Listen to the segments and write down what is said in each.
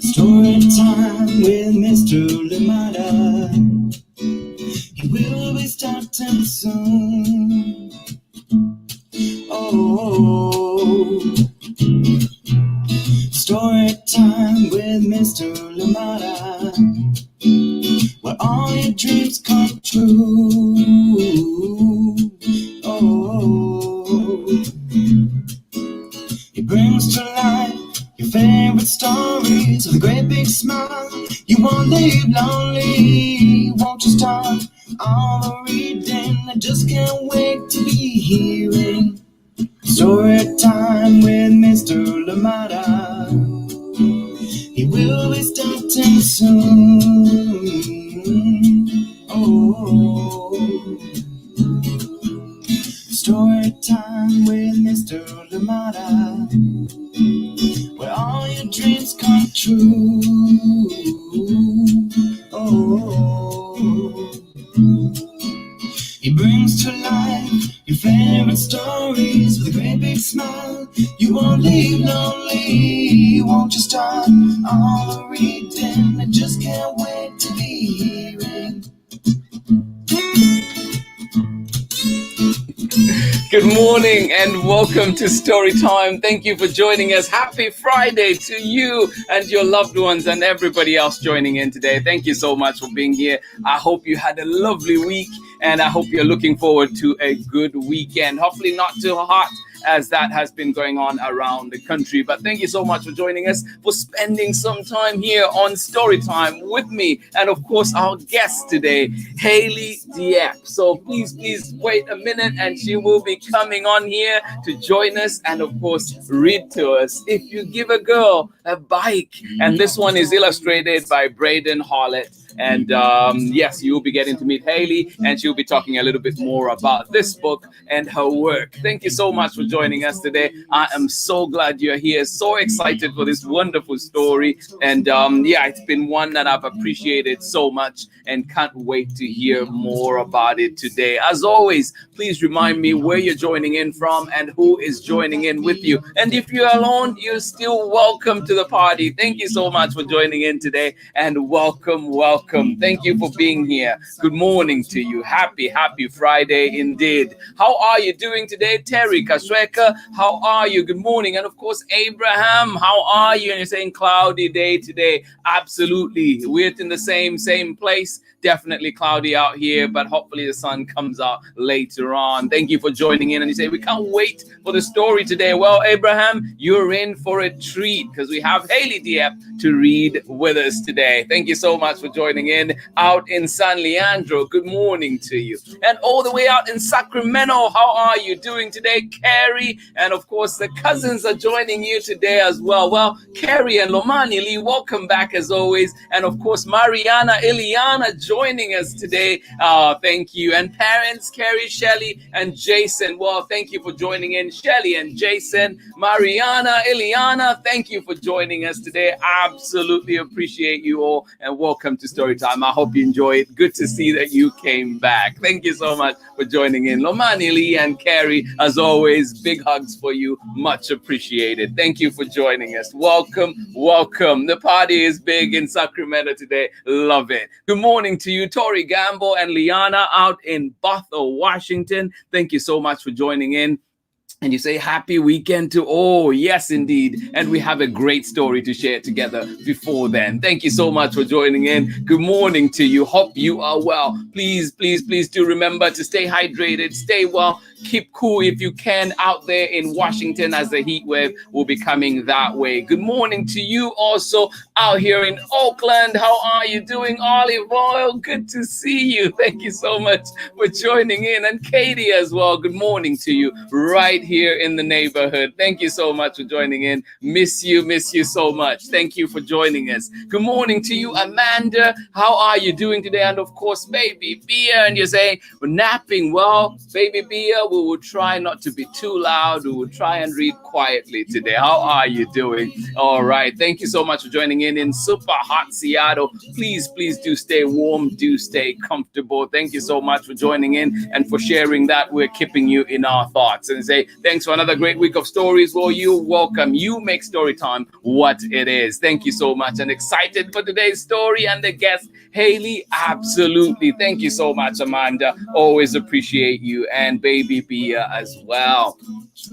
Story time with Mr. Lamada. He will be starting soon. Oh, story time with Mr. Lamada, where all your dreams come true. Oh, he brings to life your favorite stories with a great big smile. You won't leave lonely, won't you start all the reading? I just can't wait to be hearing story time with Mr. Lamada. He will be starting soon. Oh, story time with Mr. Lamada, where all your dreams come true. Oh, he brings to life your favorite stories with a great big smile. You won't leave lonely, won't you start all the reading? I just can't wait to be hearing. Good morning and welcome to Storytime. Thank you for joining us. Happy Friday to you and your loved ones and everybody else joining in today. Thank you so much for being here. I hope you had a lovely week and I hope you're looking forward to a good weekend. Hopefully not too hot, as that has been going on around the country. But thank you so much for joining us, for spending some time here on Storytime with me. And of course, our guest today, Hayley Diep. So please wait a minute and she will be coming on here to join us and of course, read to us. If you give a girl a bike, and this one is illustrated by BRADEN, HALLETT. And yes, you'll be getting to meet Hayley and she'll be talking a little bit more about this book and her work. Thank you so much for joining us today. I am so glad you're here. So excited for this wonderful story. And yeah, it's been one that I've appreciated so much and can't wait to hear more about it today. As always, please remind me where you're joining in from and who is joining in with you. And if you're alone, you're still welcome to the party. Thank you so much for joining in today and welcome. Thank you for being here. Good morning to you. Happy Friday indeed. How are you doing today? Terry Kasweka, how are you? Good morning. And of course, Abraham, how are you? And you're saying cloudy day today. Absolutely. We're in the same place. Definitely cloudy out here, but hopefully the sun comes out later on. Thank you for joining in. And you say, we can't wait for the story today. Well, Abraham, you're in for a treat because we have Hayley Diep to read with us today. Thank you so much for joining in out in San Leandro. Good morning to you. And all the way out in Sacramento, how are you doing today? Carrie, and of course, the cousins are joining you today as well. Well, Carrie and Lomani Lee, welcome back as always. And of course, Mariana Iliana joining us today. Thank you. And parents, Carrie, Shelly, and Jason. Well, thank you for joining in. Shelly and Jason, Mariana, Iliana, thank you for joining us today. Absolutely appreciate you all and welcome to Storytime. I hope you enjoy it. Good to see that you came back. Thank you so much for joining in. Lomani Lee and Carrie, as always, big hugs for you. Much appreciated. Thank you for joining us. Welcome. The party is big in Sacramento today. Love it. Good morning to you, Tori Gamble and Liana out in Bothell, Washington. Thank you so much for joining in. And you say happy weekend to all. Yes, indeed. And we have a great story to share together before then. Thank you so much for joining in. Good morning to you. Hope you are well. Please do remember to stay hydrated, stay well, keep cool if you can out there in Washington as the heat wave will be coming that way. Good morning to you also out here in Oakland. How are you doing? Olive Oil, good to see you. Thank you so much for joining in. And Katie as well. Good morning to you right here in the neighborhood. Thank you so much for joining in. Miss you so much. Thank you for joining us. Good morning to you, Amanda. How are you doing today? And of course, baby Bia. And you're saying we're napping. Well, baby Bia, well. We will try not to be too loud. We will try and read quietly today. How are you doing? All right. Thank you so much for joining in super hot Seattle. Please do stay warm. Do stay comfortable. Thank you so much for joining in and for sharing that. We're keeping you in our thoughts and say thanks for another great week of stories. Well, you welcome. You make story time what it is. Thank you so much. And excited for today's story and the guest, Hayley. Absolutely. Thank you so much, Amanda. Always appreciate you, and baby Bia as well.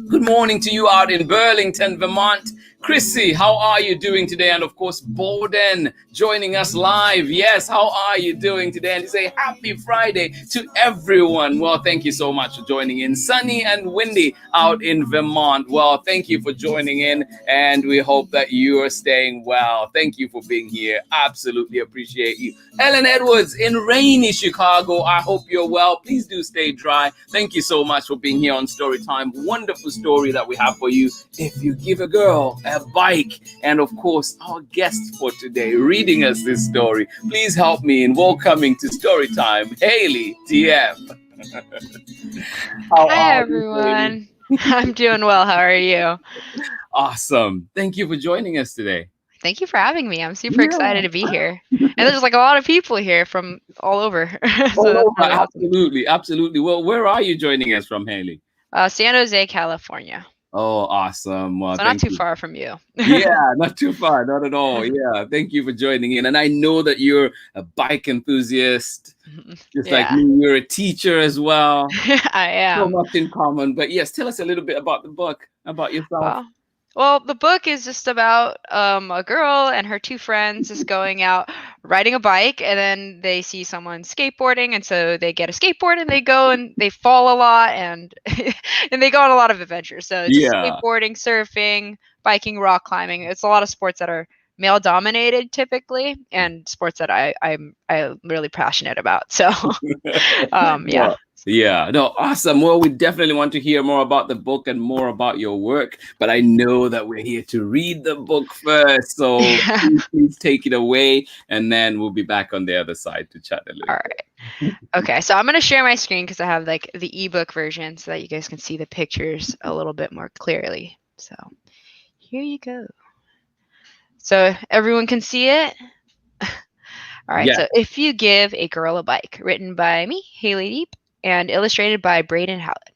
Good morning to you out in Burlington, Vermont. Chrissy, how are you doing today? And of course, Borden joining us live. Yes, how are you doing today? And say happy Friday to everyone. Well, thank you so much for joining in. Sunny and windy out in Vermont. Well, thank you for joining in, and we hope that you are staying well. Thank you for being here. Absolutely appreciate you. Ellen Edwards in rainy Chicago. I hope you're well. Please do stay dry. Thank you so much for being here on Storytime. Wonderful story that we have for you. If you give a girl a bike. And of course, our guest for today, reading us this story. Please help me in welcoming to Storytime, Hayley Diep. Hi, everyone. I'm doing well. How are you? Awesome. Thank you for joining us today. Thank you for having me. I'm super excited to be here. And there's like a lot of people here from all over. So really awesome. Absolutely. Well, where are you joining us from, Hayley? San Jose, California. Oh, awesome. Well, so not too far from you. Yeah, not too far. Not at all. Yeah. Thank you for joining in. And I know that you're a bike enthusiast. Just like me, you're a teacher as well. I am. So much in common. But yes, tell us a little bit about the book, about yourself. Well, the book is just about a girl and her two friends just going out riding a bike, and then they see someone skateboarding, and so they get a skateboard and they go and they fall a lot, and and they go on a lot of adventures. So just skateboarding, surfing, biking, rock climbing. It's a lot of sports that are male dominated typically, and sports that I'm really passionate about. So yeah. Yeah, no, awesome. Well, we definitely want to hear more about the book and more about your work, but I know that we're here to read the book first. So please take it away, and then we'll be back on the other side to chat a little. All right. Okay, so I'm going to share my screen because I have like the ebook version so that you guys can see the pictures a little bit more clearly. So here you go. So everyone can see it? All right, so If You Give a Girl a Bike, written by me, Hayley Diep, and illustrated by BRADEN, HALLETT.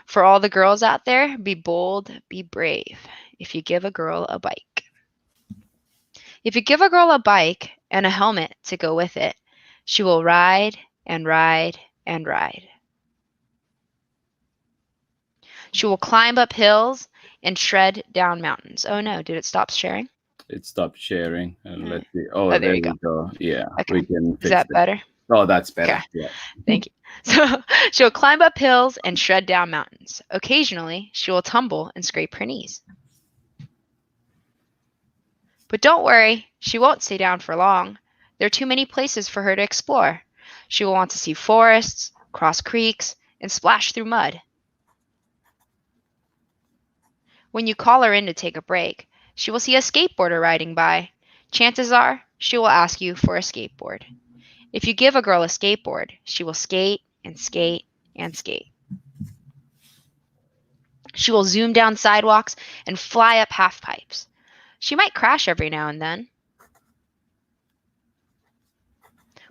For all the girls out there, be bold, be brave, if you give a girl a bike. If you give a girl a bike and a helmet to go with it, she will ride and ride and ride. She will climb up hills and shred down mountains. Oh no, did it stop sharing? It stopped sharing. And let's see. Oh, there you go. Yeah. Okay. We can fix Is that better? Oh, that's better. Okay. Yeah. Thank you. So she'll climb up hills and shred down mountains. Occasionally, she will tumble and scrape her knees. But don't worry, she won't stay down for long. There are too many places for her to explore. She will want to see forests, cross creeks, and splash through mud. When you call her in to take a break, she will see a skateboarder riding by. Chances are, she will ask you for a skateboard. If you give a girl a skateboard, she will skate and skate and skate. She will zoom down sidewalks and fly up half pipes. She might crash every now and then.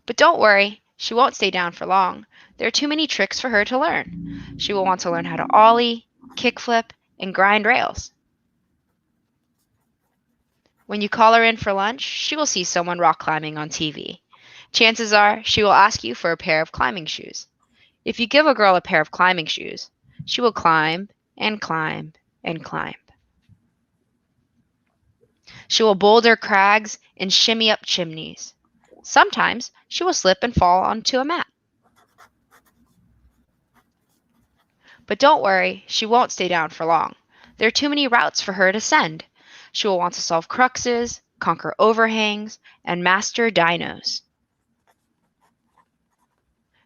But don't worry, she won't stay down for long. There are too many tricks for her to learn. She will want to learn how to ollie, kickflip, and grind rails. When you call her in for lunch, she will see someone rock climbing on TV. Chances are she will ask you for a pair of climbing shoes. If you give a girl a pair of climbing shoes, she will climb and climb and climb. She will boulder crags and shimmy up chimneys. Sometimes she will slip and fall onto a mat. But don't worry, she won't stay down for long. There are too many routes for her to send. She will want to solve cruxes, conquer overhangs, and master dinos.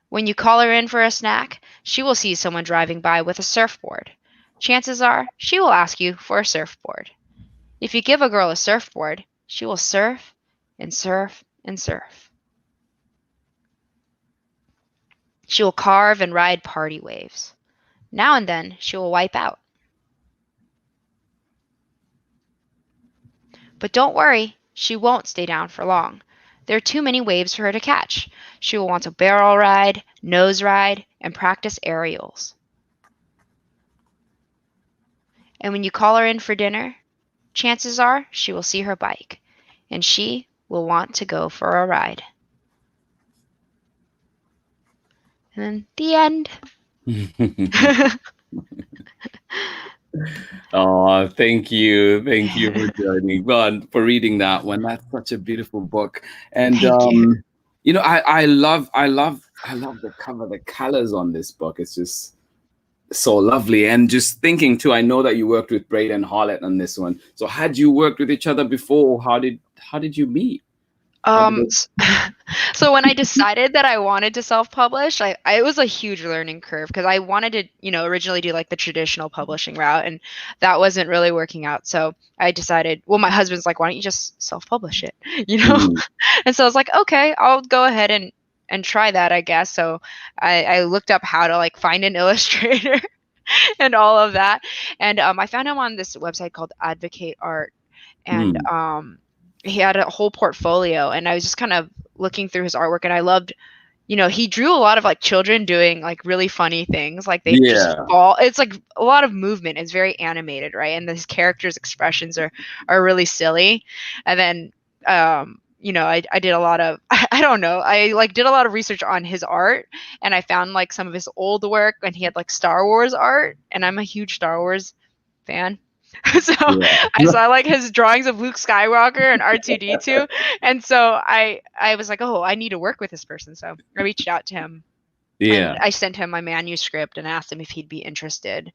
When you call her in for a snack, she will see someone driving by with a surfboard. Chances are she will ask you for a surfboard. If you give a girl a surfboard, she will surf and surf and surf. She will carve and ride party waves. Now and then she will wipe out. But don't worry, she won't stay down for long. There are too many waves for her to catch. She will want to barrel ride, nose ride, and practice aerials. And when you call her in for dinner, chances are she will see her bike, and she will want to go for a ride. And then the end. Oh, thank you. Thank you for joining, well, for reading that one. That's such a beautiful book. And Thank you. you know, I love the cover, the colors on this book. It's just so lovely. And just thinking too, I know that you worked with BRADEN and HALLETT on this one. So had you worked with each other before? How did you meet? So when I decided that I wanted to self-publish, it was a huge learning curve because I wanted to, originally do like the traditional publishing route, and that wasn't really working out. So I decided, well, my husband's like, why don't you just self-publish it, And so I was like, okay, I'll go ahead and try that, I guess. So I looked up how to like find an illustrator and all of that, and I found him on this website called Advocate Art, and he had a whole portfolio, and I was just kind of looking through his artwork, and I loved, he drew a lot of like children doing like really funny things, like they just fall. It's like a lot of movement. It's very animated, right? And his characters' expressions are really silly. And then, I did a lot of, I don't know, I like did a lot of research on his art, and I found like some of his old work, and he had like Star Wars art, and I'm a huge Star Wars fan. So I saw like his drawings of Luke Skywalker and R2-D2, and so I was like, oh, I need to work with this person. So I reached out to him, and I sent him my manuscript and asked him if he'd be interested.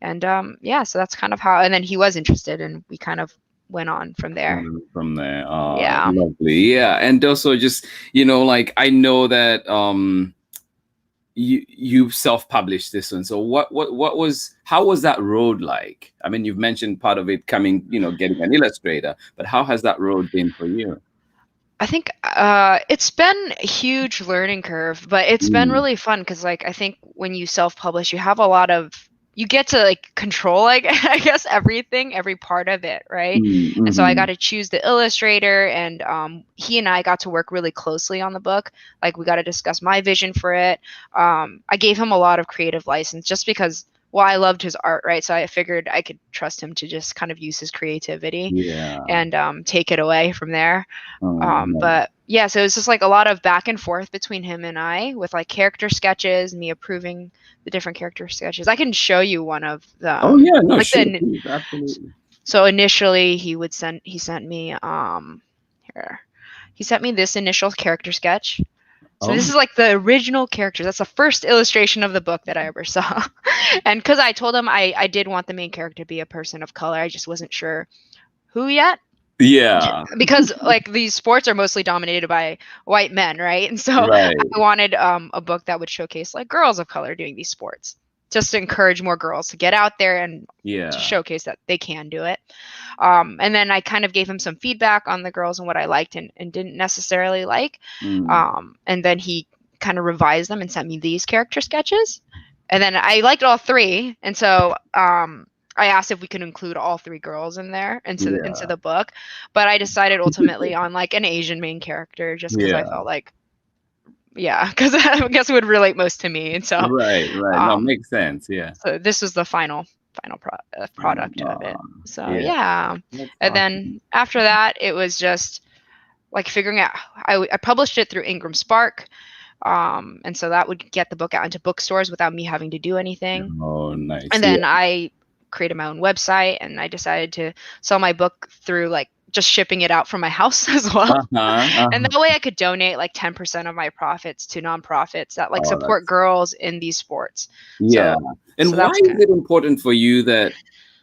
And so that's kind of how. And then he was interested, and we kind of went on from there. Oh, yeah, lovely. Yeah, and also just like I know that you self-published this one. So how was that road like? I mean, you've mentioned part of it coming, getting an illustrator, but how has that road been for you? I think it's been a huge learning curve, but it's been really fun because like I think when you self-publish, you have you get to like control, like I guess every part of it, right? And so I got to choose the illustrator, and he and I got to work really closely on the book. Like we got to discuss my vision for it. I gave him a lot of creative license just because, well, I loved his art, right? So I figured I could trust him to just kind of use his creativity and take it away from there. But yeah, so it's just like a lot of back and forth between him and I with like character sketches, me approving the different character sketches. I can show you one of them. Oh yeah, no, like please, absolutely. So initially he sent me here. He sent me this initial character sketch. So this is like the original characters. That's the first illustration of the book that I ever saw. And because I told him I did want the main character to be a person of color, I just wasn't sure who yet. Yeah. Because like these sports are mostly dominated by white men, right? And so I wanted a book that would showcase like girls of color doing these sports, just to encourage more girls to get out there and to showcase that they can do it. And then I kind of gave him some feedback on the girls and what I liked and didn't necessarily like. And then he kind of revised them and sent me these character sketches. And then I liked all three. And so I asked if we could include all three girls in there into the book. But I decided ultimately on like an Asian main character just because I felt like, because I guess it would relate most to me. And so right. No, makes sense. Yeah. So this was the final product of it. So and then after that, it was just like figuring out. I published it through Ingram Spark, and so that would get the book out into bookstores without me having to do anything. Oh, nice. And then I created my own website, and I decided to sell my book through like just shipping it out from my house as well. And that way I could donate like 10% of my profits to nonprofits that like support girls in these sports. And why is it important for you that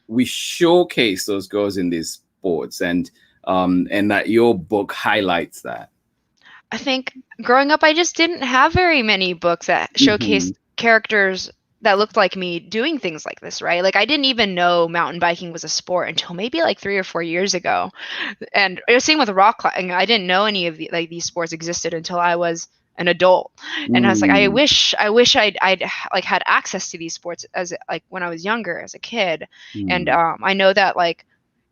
we showcase those girls in these sports and that your book highlights that? I think growing up, I just didn't have very many books that showcased characters that looked like me doing things like this, right? Like I didn't even know mountain biking was a sport until maybe like 3 or 4 years ago. And it was same with rock climbing. I didn't know any of these sports existed until I was an adult. And I was like, I Mm. wish I'd like had access to these sports as like when I was younger as a kid. And Mm. I know that like,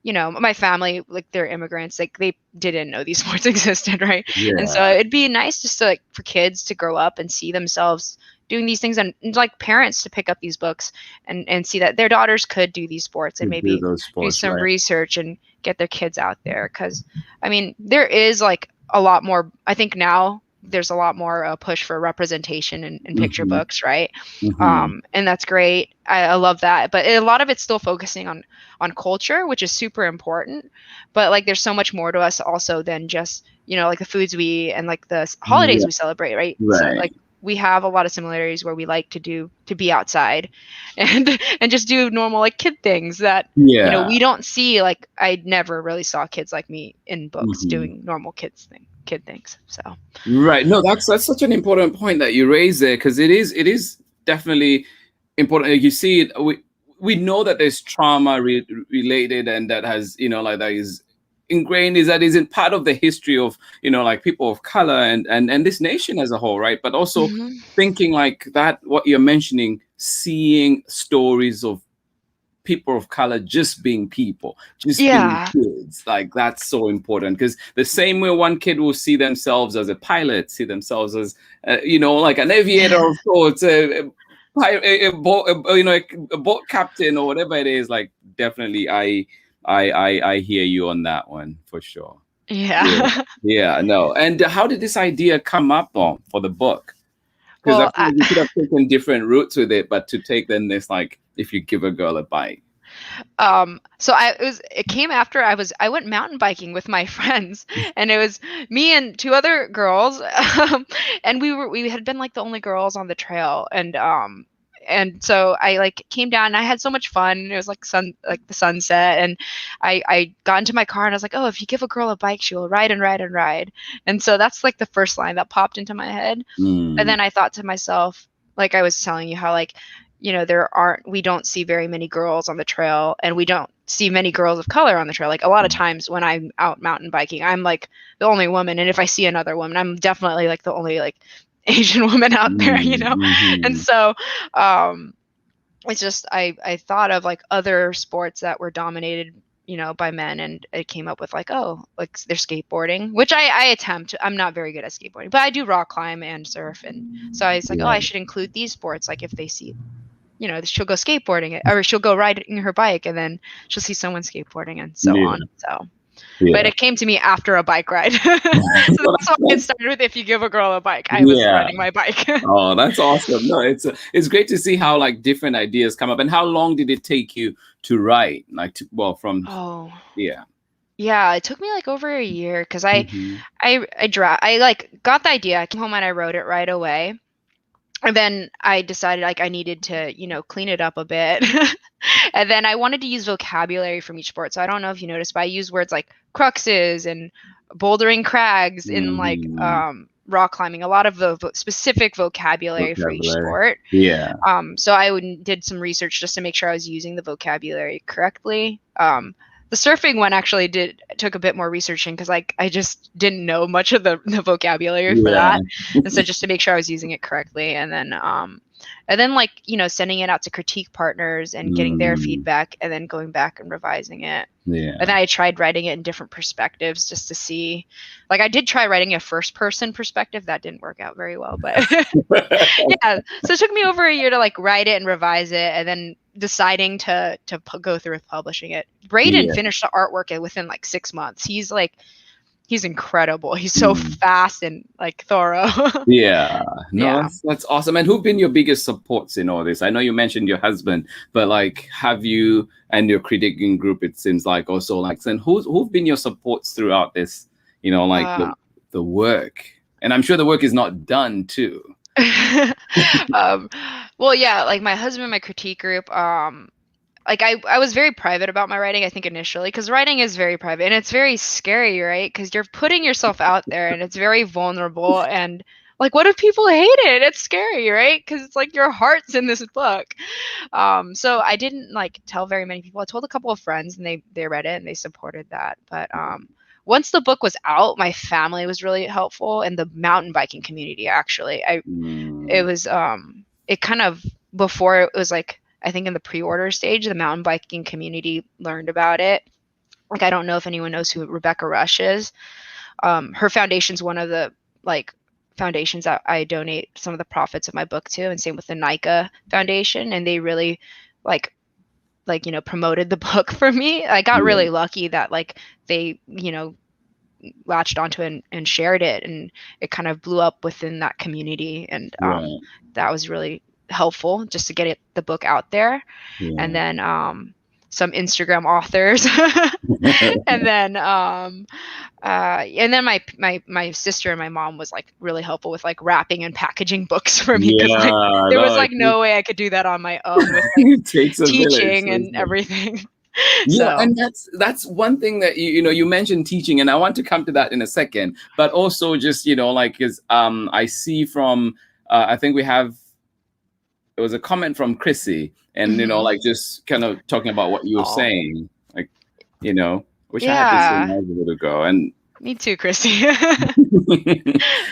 you know, my family, like they're immigrants, like they didn't know these sports existed, right? And so Yeah. it'd be nice just to like for kids to grow up and see themselves doing these things, and like parents to pick up these books and see that their daughters could do these sports, and To do maybe those do sports, some right? research and get their kids out there. Because I mean, there is like a lot more, I think now there's a lot more push for representation in picture Hmm. books, right? Hmm. And that's great. I love that, but a lot of it's still focusing on culture, which is super important. But like, there's so much more to us also than just, you know, like the foods we eat and like the holidays Yeah. we celebrate, right? So Right. like we have a lot of similarities where we like to be outside and just do normal like kid things that, you know, Yeah. we don't see. Like I never really saw kids like me in books Hmm. doing normal kid things. So Right. No, that's such an important point that you raise there, because it is definitely important. Like, you see it. We know that there's trauma related, and that has, like, that is ingrained, is that is in part of the history of, like, people of color and this nation as a whole, right? But also mhm. thinking like that, what you're mentioning, seeing stories of people of color just being people, just being Yeah. kids. Like, that's so important, because the same way one kid will see themselves as a pilot, see themselves as, like an aviator of sorts, a boat captain or whatever it is. Like, definitely, I hear you on that one for sure. Yeah, Yeah. yeah, no. And how did this idea come up for the book? Because I Well, feel like you could have taken different routes with it, but to take then this, like, if you give a girl a bite. so it came after I went mountain biking with my friends, and it was me and two other girls, and we had been like the only girls on the trail, and so I like came down and I had so much fun. It was like like the sunset, and I got into my car and I was like, oh, if you give a girl a bike, she will ride and ride and ride. And so that's like the first line that popped into my head. And Mm. then I thought to myself, like I was telling you, how like, you know, we don't see very many girls on the trail, and we don't see many girls of color on the trail. Like a lot of times when I'm out mountain biking, I'm like the only woman, and if I see another woman, I'm definitely like the only like Asian woman out there, you Mm. know. And Mhm. so um it's just I thought of like other sports that were dominated, you know, by men, and it came up with like, oh, like there's skateboarding, which I attempt. I'm not very good at skateboarding, but I do rock climb and surf, and so I was like, oh, Yeah. I should include these sports. Like if they see, you know, she'll go skateboarding or she'll go riding her bike, and then she'll see someone skateboarding and so Yeah. on. So, but Yeah. it came to me after a bike ride. So that's why it started with, if you give a girl a bike. I was Yeah. riding my bike. Oh, that's awesome. No, it's great to see how, like, different ideas come up. And how long did it take you to write? Like, well, from, Oh, yeah. yeah, it took me like over a year because Hmm. I like got the idea. I came home and I wrote it right away. And then I decided like I needed to, you know, clean it up a bit. And then I wanted to use vocabulary from each sport. So I don't know if you noticed, but I use words like cruxes and bouldering crags in like Hmm. rock climbing, a lot of the specific vocabulary for each Vocabulary. sport. Yeah. So did some research just to make sure I was using the vocabulary correctly. The surfing one actually took a bit more researching because I just didn't know much of the vocabulary for Yeah. that, and so just to make sure I was using it correctly, and then like, you know, sending it out to critique partners and getting their Mm. feedback, and then going back and revising it. And Yeah. then I tried writing it in different perspectives just to see. Like I did try writing a first person perspective. That didn't work out very well, but yeah. So it took me over a year to like write it and revise it, and then deciding to go through with publishing it. Braden Yeah. finished the artwork within like 6 months. He's incredible. He's so Mm. fast and like thorough. Yeah, no, Yeah. that's awesome. And who've been your biggest supports in all this? I know you mentioned your husband, but like, have you and your critiquing group? It seems like also, like, and who've been your supports throughout this? Like Uh, the work, and I'm sure the work is not done too. um, well, yeah, like my husband, my critique group, like I was very private about my writing, I think initially, because writing is very private and it's very scary, right? Because you're putting yourself out there and it's very vulnerable, and like what if people hate it? It's scary, right? Because it's like your heart's in this book. So I didn't like tell very many people. I told a couple of friends, and they read it and they supported that. But once the book was out, my family was really helpful, and the mountain biking community actually. It was it kind of, before it was like, I think in the pre-order stage, the mountain biking community learned about it. Like, I don't know if anyone knows who Rebecca Rush is. Her foundation's one of the like foundations that I donate some of the profits of my book to, and same with the NICA Foundation, and they really like promoted the book for me. I got really lucky that like they latched onto it and shared it, and it kind of blew up within that community, and that was really helpful just to get the book out there. And then some Instagram authors and then my sister and my mom was like really helpful with like wrapping and packaging books for me, because like there was like no way I could do that on my own with like it takes a teaching village, and everything. Yeah, and that's one thing that you mentioned teaching, and I want to come to that in a second. But also just like, is I see from I think it was a comment from Chrissy, and like just kind of talking about what you were saying, like wish I had this in a little ago. And me too, Chrissy.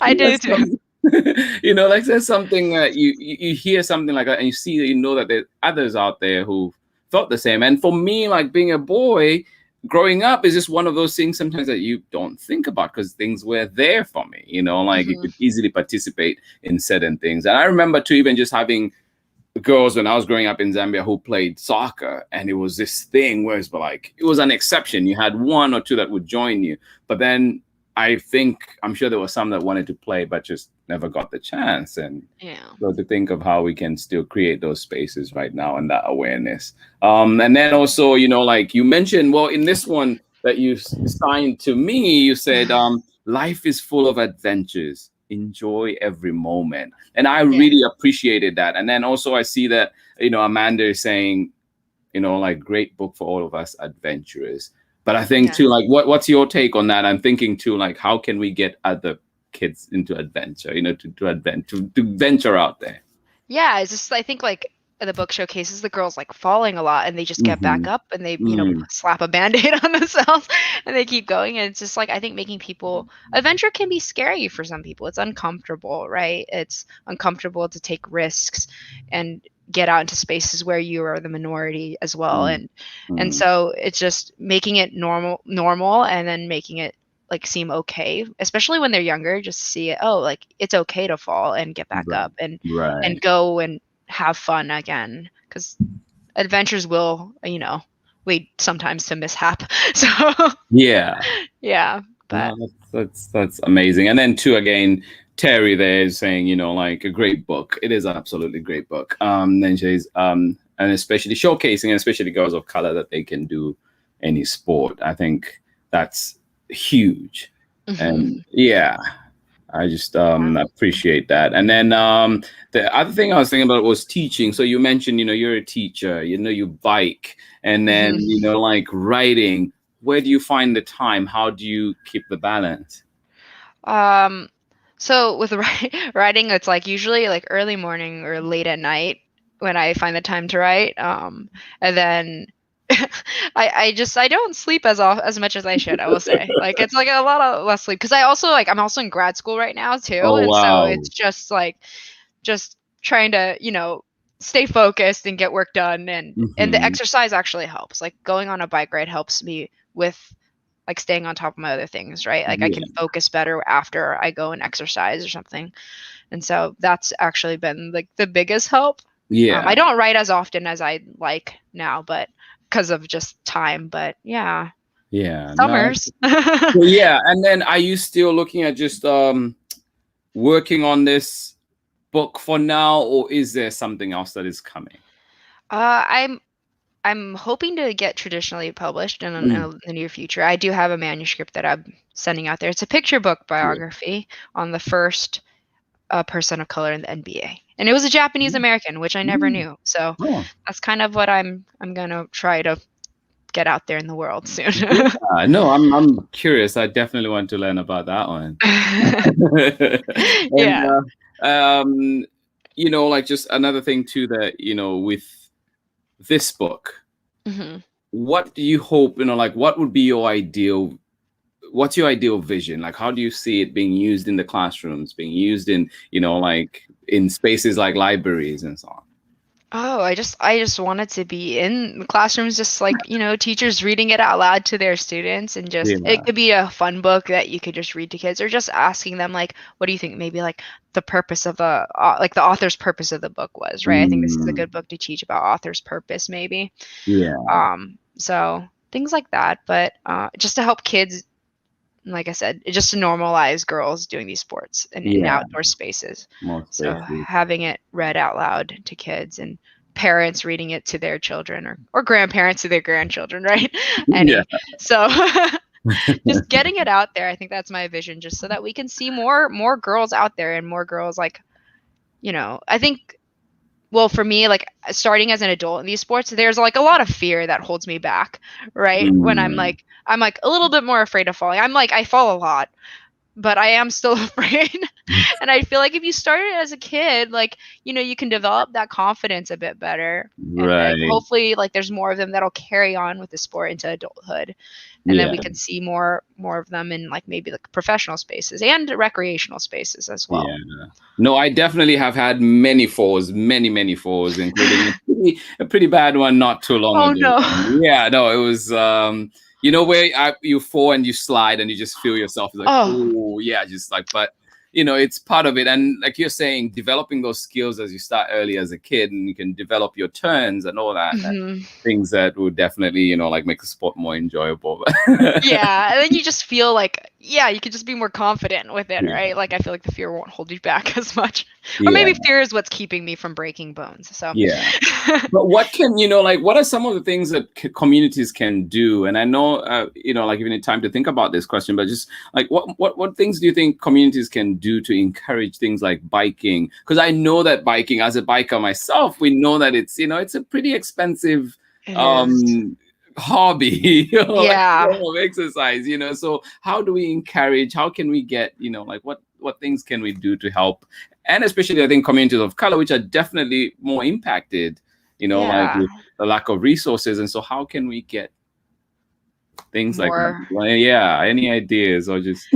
I do too. Like there's something that you hear something like that, and you see that that there's others out there who felt the same. And for me, like being a boy growing up is just one of those things sometimes that you don't think about, because things were there for me, like you could easily participate in certain things. And I remember too, even just having girls when I was growing up in Zambia who played soccer, and it was this thing where it's like, it was an exception. You had one or two that would join you, but then I'm sure there were some that wanted to play but just never got the chance. And so to think of how we can still create those spaces right now and that awareness. And then also, like you mentioned, well, in this one that you signed to me, you said, life is full of adventures. Enjoy every moment. And I really appreciated that. And then also I see that, Amanda is saying, like, great book for all of us adventurous. But I think too, like, what's your take on that? I'm thinking too, like, how can we get other kids into adventure, to venture out there? Yeah, it's just, I think like the book showcases the girls like falling a lot, and they just get back up, and they slap a band-aid on themselves and they keep going. And it's just like, I think making people, adventure can be scary for some people. It's uncomfortable, right? It's uncomfortable to take risks and get out into spaces where you are the minority as well. And so it's just making it normal and then making it like seem okay, especially when they're younger, just to see it, like it's okay to fall and get back up and go and have fun again, because adventures will lead sometimes to mishap. So but that's amazing. And then too, again, Terry there is saying, like, a great book. It is an absolutely great book. Then she's and especially showcasing, especially girls of color, that they can do any sport. I think that's huge. And I just appreciate that. And then the other thing I was thinking about was teaching. So you mentioned, you're a teacher, you bike, and then like writing. Where do you find the time? How do you keep the balance? So with writing, it's like usually like early morning or late at night when I find the time to write. And then I don't sleep as much as I should, I will say. Like, it's like a lot of less sleep, because I'm also in grad school right now too. So it's just like trying to stay focused and get work done, and the exercise actually helps. Like, going on a bike ride helps me with like staying on top of my other things, right? Like I can focus better after I go and exercise or something. And so that's actually been like the biggest help. I don't write as often as I'd like now, but because of just time. But summers. And then are you still looking at just working on this book for now, or is there something else that is coming? I'm hoping to get traditionally published in the near future. I do have a manuscript that I'm sending out there. It's a picture book biography on the first person of color in the NBA, and it was a Japanese American, which I never knew. So that's kind of what I'm gonna try to get out there in the world soon. No, I'm curious. I definitely want to learn about that one. Like, just another thing too, that with this book, what do you hope, like, what would be your ideal what's your ideal vision? Like, how do you see it being used in the classrooms, being used in, like in spaces like libraries and so on? Oh, I just want it to be in the classrooms, just like, teachers reading it out loud to their students, and just Yeah. it could be a fun book that you could just read to kids, or just asking them like, what do you think maybe like the purpose of the like the author's purpose of the book was, right? I think this is a Mm, good book to teach about author's purpose maybe. yeah. So things like that, but just to help kids, like I said, just to normalize girls doing these sports in Yeah. outdoor spaces. Most So spaces. having it read out loud to kids, and parents reading it to their children, or grandparents to their grandchildren, right? Yeah. So just getting it out there, I think that's my vision, just so that we can see more girls out there, and more girls like, I think, well, for me, like starting as an adult in these sports, there's like a lot of fear that holds me back, right? When Mm, I'm like a little bit more afraid of falling. I'm like, I fall a lot, but I am still afraid. And I feel like if you started as a kid, like, you can develop that confidence a bit better. And like right. hopefully like there's more of them that'll carry on with the sport into adulthood. And then Yeah. we can see more of them in like maybe like professional spaces and recreational spaces as well. Yeah. No, I definitely have had many falls, many falls, including a pretty bad one not too long Oh ago. no. Yeah, no, it was where you fall and you slide and you just feel yourself like, Oh, oh yeah, just like, but it's part of it. And like you're saying, developing those skills as you start early as a kid, and you can develop your turns and all that. mhm. Things that would definitely, like make the sport more enjoyable. Yeah, and then you just feel like, yeah, you could just be more confident with it, Yeah. right? Like I feel like the fear won't hold you back as much. Or Yeah. maybe fear is what's keeping me from breaking bones. So Yeah. But what can, what are some of the things that communities can do? And I know, like you need time to think about this question, but just like what things do you think communities can do to encourage things like biking? Because I know that biking, as a biker myself, we know that it's a pretty expensive it is. hobby, like Yeah. form of exercise, So how do we encourage? How can we get, like what things can we do to help? And especially, I think communities of color, which are definitely more impacted, like Yeah. with the lack of resources. And so, how can we get things like that? More. Well, yeah, any ideas or just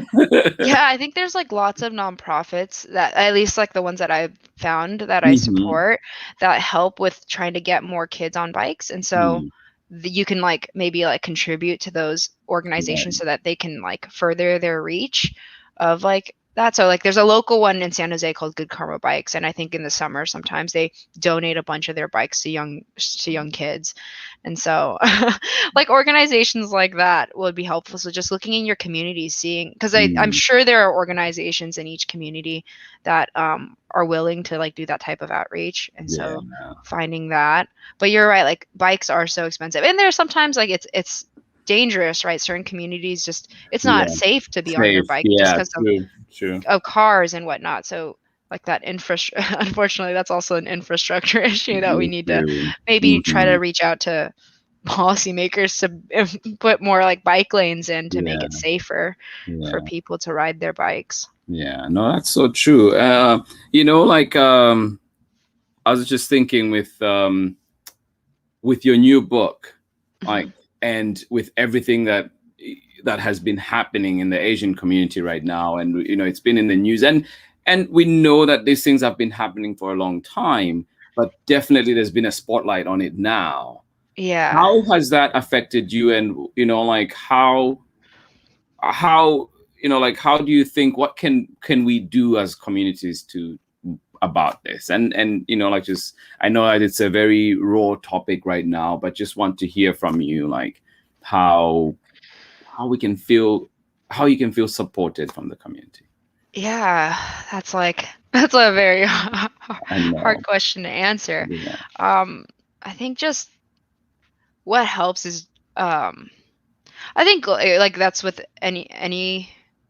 Yeah, I think there's like lots of nonprofits that, at least like the ones that I've found that I Mhm. support, that help with trying to get more kids on bikes. And so Mm, you can like maybe like contribute to those organizations right. so that they can like further their reach of like that. So like there's a local one in San Jose called Good Karma Bikes, and I think in the summer sometimes they donate a bunch of their bikes to young kids. And so like organizations like that would be helpful. So just looking in your community, seeing, because I'm Mm, sure there are organizations in each community that are willing to like do that type of outreach. And yeah. so finding that. But you're right, like bikes are so expensive, and there's sometimes like it's dangerous, right? Certain communities, just it's not Yeah. safe to be on your Safe. bike just Yeah. because True. True. of cars and whatnot. So like that infrastructure, unfortunately, that's also an infrastructure issue that we Me need to too. maybe try to Mhm. reach out to policymakers to put more like bike lanes in to make Yeah. it safer for Yeah. people to ride their bikes. Yeah. No, that's so true. Like I was just thinking with your new book, like, Mhm. and with everything that has been happening in the Asian community right now, and it's been in the news, and we know that these things have been happening for a long time, but definitely there's been a spotlight on it now. Yeah. How has that affected you? And like how like how do you think, what can we do as communities to about this? And like, just, I know that it's a very raw topic right now, but just want to hear from you, like how we can feel, how you can feel supported from the community. Yeah, that's a very I hard know. question to answer. Yeah. I think just what helps is I think like that's with any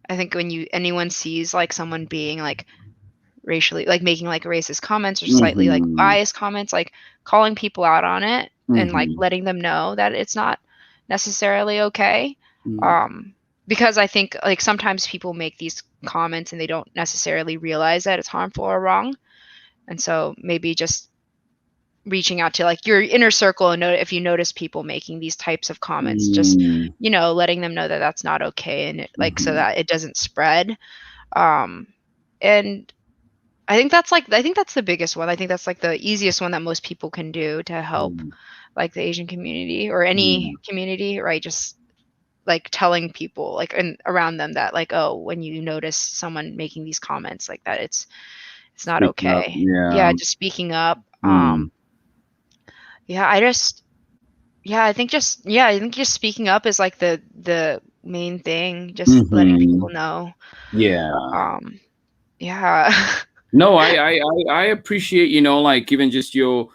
I think when anyone sees like someone being like racially, like making like racist comments or slightly like Mm-hmm. biased comments, like calling people out on it and like Mm-hmm. letting them know that it's not necessarily okay. Mm. Um, because I think like sometimes people make these comments and they don't necessarily realize that it's harmful or wrong. And so maybe just reaching out to like your inner circle and if you notice people making these types of comments, just letting them know that that's not okay, and like so that it doesn't spread. And I think that's the biggest one. I think that's like the easiest one that most people can do to help like the Asian community or any community, right? Just like telling people like and around them that like, oh, when you notice someone making these comments like that, it's not Speaking up, okay. Yeah, just speaking up. I think just speaking up is like the main thing, just letting people know. Yeah. No, I appreciate, like even just the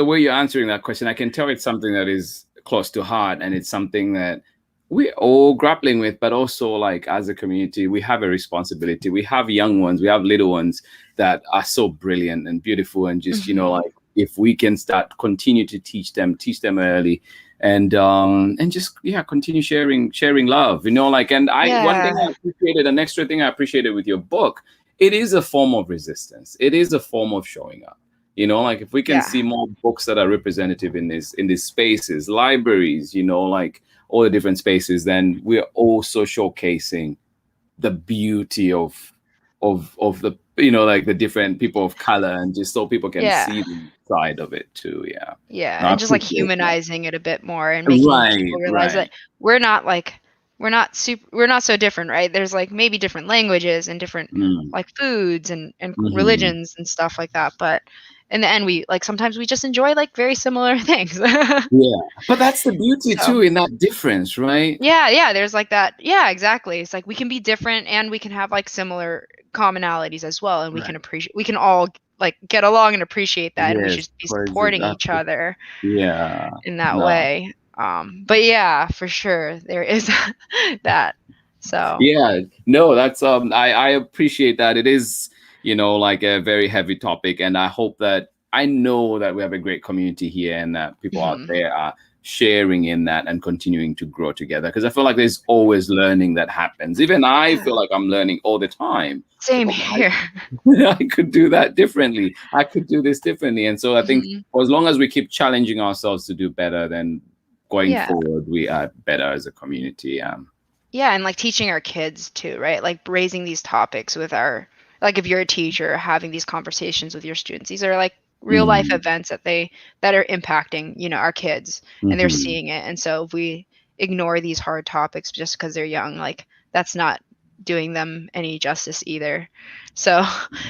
way you're answering that question. I can tell it's something that is close to heart, and it's something that we're all grappling with, but also like as a community, we have a responsibility. We have young ones, we have little ones that are so brilliant and beautiful, and just, like if we can continue to teach them early, and just continue sharing love, like, and one thing I appreciated, an extra thing I appreciated with your book, it is a form of resistance. It is a form of showing up. Like if we can see more books that are representative in these spaces, libraries, like all the different spaces, then we're also showcasing the beauty of the, like the different people of color, and just so people can see the side of it too. And just like humanizing it a bit more and making people realize that we're not so different, right? There's like maybe different languages and different like foods and religions and stuff like that, but in the end, we like sometimes we just enjoy like very similar things. But that's the beauty too in that difference, right? There's like that. Exactly. It's like we can be different and we can have like similar commonalities as well, and we can all like get along and appreciate that, and we should be supporting each other in that way. But for sure there is that. So that's I appreciate that. It is, like a very heavy topic, and I know that we have a great community here, and that people out there are sharing in that and continuing to grow together, because I feel like there's always learning that happens. Even I feel like I'm learning all the time. Same here. I could do that differently. I could do this differently. And so I think as long as we keep challenging ourselves to do better, then going forward, we are better as a community. And like teaching our kids too, right? Like raising these topics with like if you're a teacher, having these conversations with your students, these are like real life events that are impacting, our kids, and they're seeing it. And so if we ignore these hard topics just because they're young, like that's not doing them any justice either. So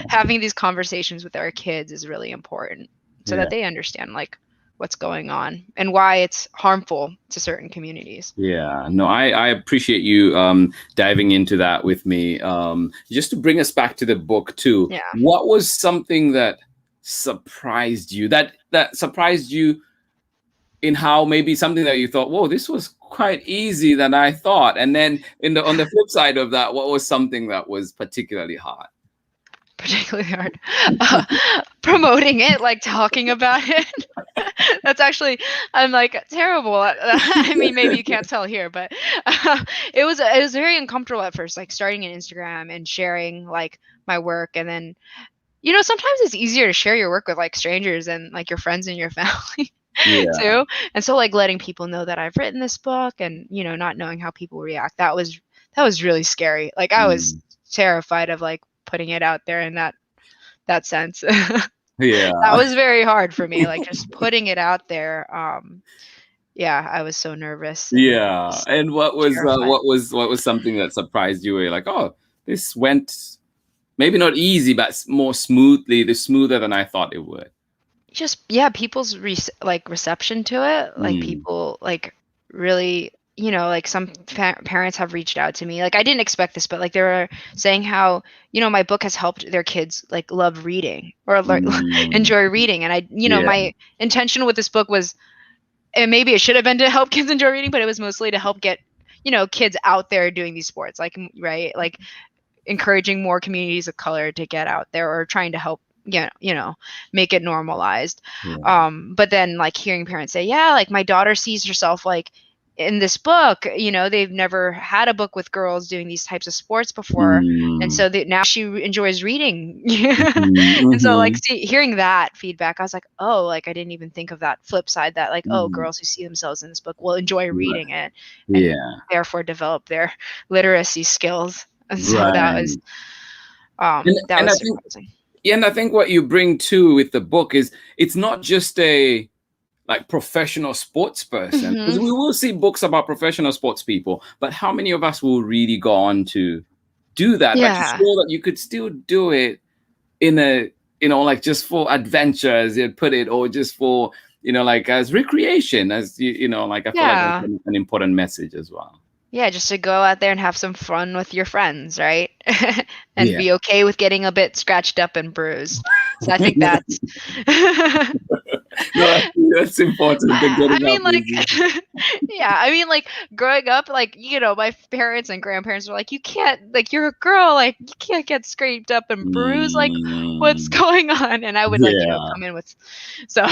having these conversations with our kids is really important so that they understand like what's going on and why it's harmful to certain communities. I appreciate you diving into that with me. Just to bring us back to the book too, what was something that surprised you, that surprised you in how maybe something that you thought, whoa, this was quite easy than I thought, and then on the flip side of that, what was something that was particularly hard? Promoting it, like talking about it. That's actually, I'm like terrible at I mean, maybe you can't tell here, but it was very uncomfortable at first, like starting an Instagram and sharing like my work. And then, sometimes it's easier to share your work with like strangers and like your friends and your family too. And so like letting people know that I've written this book, and not knowing how people react, that was really scary. Like I was terrified of like putting it out there in that sense. That was very hard for me, like just putting it out there. I was so nervous. And what was something that surprised you, where you're like, oh, this went maybe not easy, but more smoother than I thought it would? Just people's reception to it, like people like really, like some parents have reached out to me. Like I didn't expect this, but like they were saying how, my book has helped their kids like love reading or enjoy reading. And I, my intention with this book was, and maybe it should have been to help kids enjoy reading, but it was mostly to help get, kids out there doing these sports, like, right. Like encouraging more communities of color to get out there, or trying to help, make it normalized. But then like hearing parents say, like my daughter sees herself like in this book, they've never had a book with girls doing these types of sports before. And so now she enjoys reading. And so like hearing that feedback, I was like, oh, like I didn't even think of that flip side, that like, oh, girls who see themselves in this book will enjoy reading it and therefore develop their literacy skills. And so that was surprising. Yeah, and I think what you bring too with the book is it's not just a like professional sports person, because we will see books about professional sports people, but how many of us will really go on to do that? But to show that you could still do it in a, like just for adventure, as you put it, or just for, like as recreation, as like I feel like that's an important message as well. Yeah, just to go out there and have some fun with your friends, right? And be okay with getting a bit scratched up and bruised. So I think that's that's important. I mean, like growing up, like, my parents and grandparents were like, you can't, like, you're a girl, like you can't get scraped up and bruised, like what's going on? And I would like, come in with, so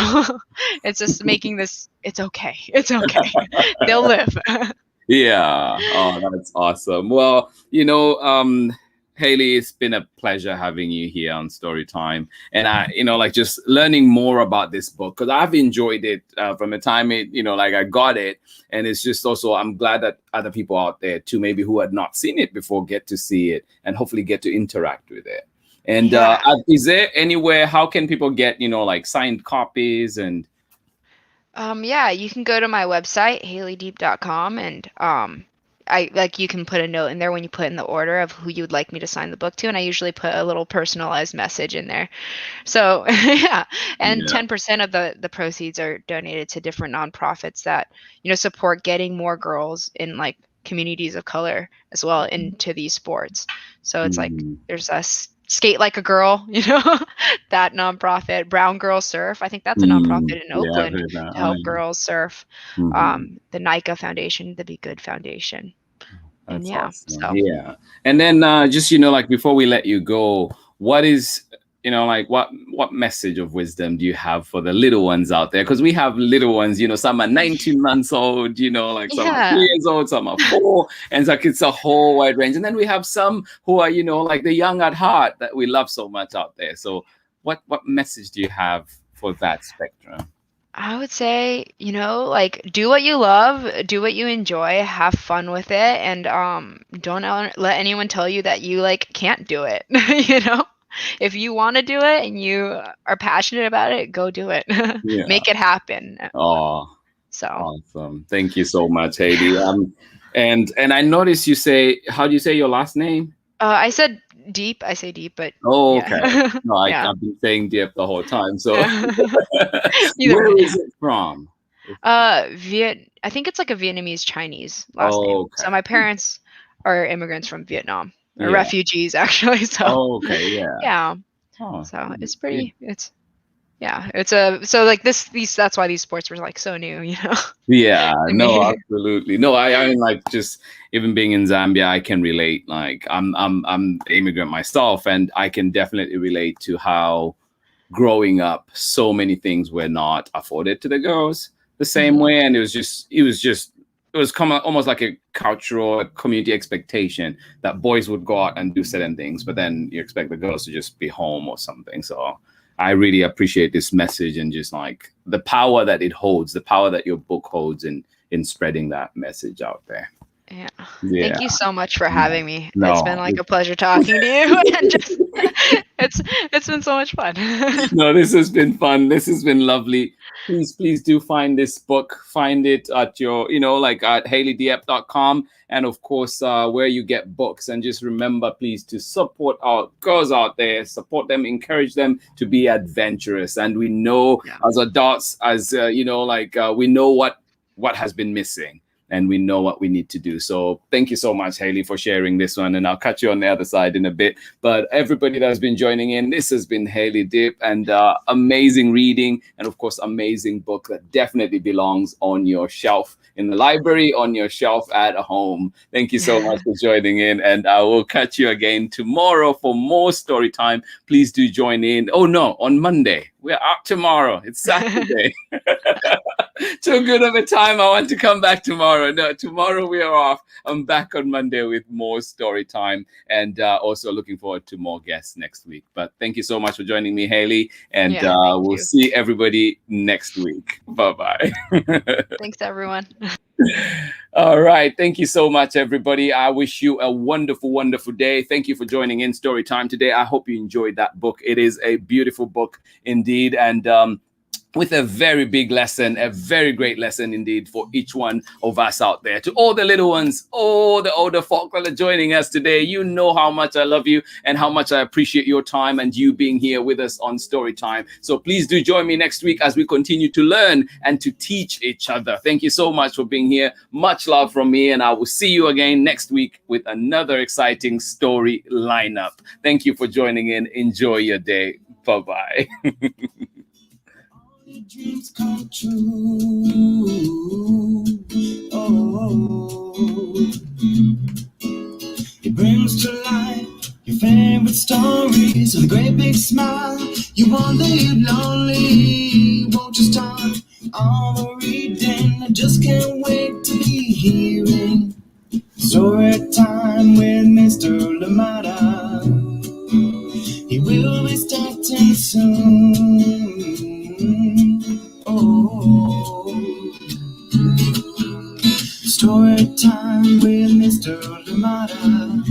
it's just making this, it's okay. They'll live. Yeah. Oh, that's awesome. Well, Hayley, it's been a pleasure having you here on Storytime. And I, like just learning more about this book, because I've enjoyed it from the time it, like I got it. And it's just also, I'm glad that other people out there too, maybe who had not seen it before, get to see it and hopefully get to interact with it. And is there anywhere, how can people get, like signed copies and... you can go to my website, HayleyDiep.com, and you can put a note in there when you put in the order of who you would like me to sign the book to, and I usually put a little personalized message in there. So 10% of the proceeds are donated to different nonprofits that support getting more girls in like communities of color as well into these sports. So it's like there's a Skate Like a Girl, that nonprofit. Brown Girl Surf, I think that's a nonprofit in Oakland to help girls surf. The NICA Foundation, the Be Good Foundation. That's awesome. Yeah. And then just, like before we let you go, what is, like what message of wisdom do you have for the little ones out there? Because we have little ones, some are 19 months old, like some are 3 years old, some are 4, and it's a whole wide range. And then we have some who are, like the young at heart that we love so much out there. So what message do you have for that spectrum? I would say, like do what you love, do what you enjoy, have fun with it, and don't let anyone tell you that you like can't do it. If you want to do it and you are passionate about it, go do it. Make it happen. Oh, so awesome. Thank you so much, Hayley. And I noticed you say, how do you say your last name? I said Diep. I say Diep, but okay. No, I've been saying Diep the whole time. So where is it from? I think it's like a Vietnamese Chinese last name. Okay. So my parents are immigrants from Vietnam. Or refugees, actually. So so it's pretty. It's so like these. That's why these sports were like so new, Yeah, no, absolutely. No, I mean, like just even being in Zambia, I can relate. Like I'm an immigrant myself, and I can definitely relate to how growing up, so many things were not afforded to the girls the same way, and it was almost like a cultural community expectation that boys would go out and do certain things, but then you expect the girls to just be home or something. So I really appreciate this message and just like the power that it holds, the power that your book holds in spreading that message out there. Yeah. Thank you so much for having me. It's been like a pleasure talking to you. And just, it's been so much fun. No, this has been fun. This has been lovely. Please do find this book. Find it at your, like at HayleyDiep.com. And of course, where you get books. And just remember, please, to support our girls out there, support them, encourage them to be adventurous. And we know as adults, we know what has been missing. And we know what we need to do. So thank you so much, Hayley, for sharing this one. And I'll catch you on the other side in a bit. But everybody that's been joining in, this has been Hayley Diep, and amazing reading. And of course, amazing book that definitely belongs on your shelf in the library, on your shelf at home. Thank you so much for joining in. And I will catch you again tomorrow for more story time. Please do join in. Oh, no, on Monday. We're out tomorrow. It's Saturday. Too good of a time. I want to come back tomorrow. tomorrow. No, tomorrow we are off. I'm back on Monday with more story time, and also looking forward to more guests next week. But thank you so much for joining me, Hayley, and Yeah, thank we'll you. see everybody next week. Bye-bye. Thanks, everyone. All right. Thank you so much, everybody. I wish you a wonderful, wonderful day. Thank you for joining in Story Time today. I hope you enjoyed that book. It is a beautiful book indeed. And with a very big lesson, a very great lesson indeed for each one of us out there. To all the little ones, all the older folk that are joining us today, you know how much I love you and how much I appreciate your time and you being here with us on Story Time. So please do join me next week as we continue to learn and to teach each other. Thank you so much for being here. Much love from me, and I will see you again next week with another exciting story lineup. Thank you for joining in. Enjoy your day. Bye-bye. Your dreams come true. Oh, it brings to life your favorite stories with a great big smile. You won't live lonely. Won't you start all the reading? I just can't wait to be hearing story time with Mr. Lamada. He will be starting soon. Oh, story time with Mr. Lamada,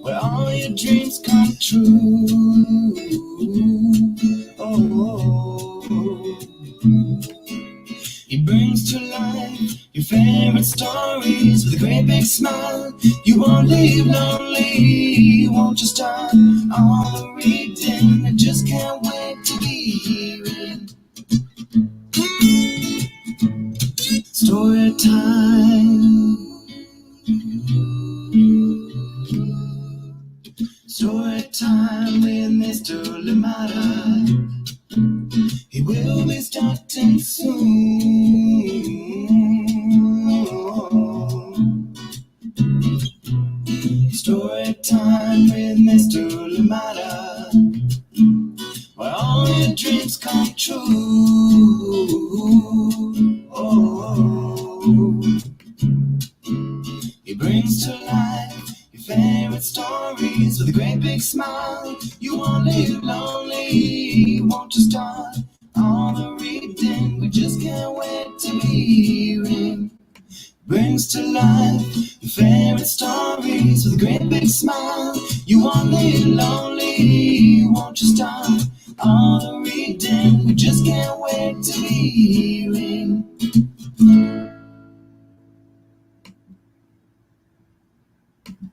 where all your dreams come true. Oh, he brings to life your favorite stories with a great big smile. You won't leave lonely. Won't you start all the reading? I just can't wait to be hearing story time. Story time with Mr. Lamada. He will be starting soon. Story time with Mr. Lamada, where all your dreams come true. Oh, he brings to life your favorite stories with a great big smile. You won't live lonely. Won't you start all the reading? We just can't wait to be hearing. Brings to life your favorite stories with a great big smile. You won't live lonely. Won't you start all the reading? We just can't wait to be hearing.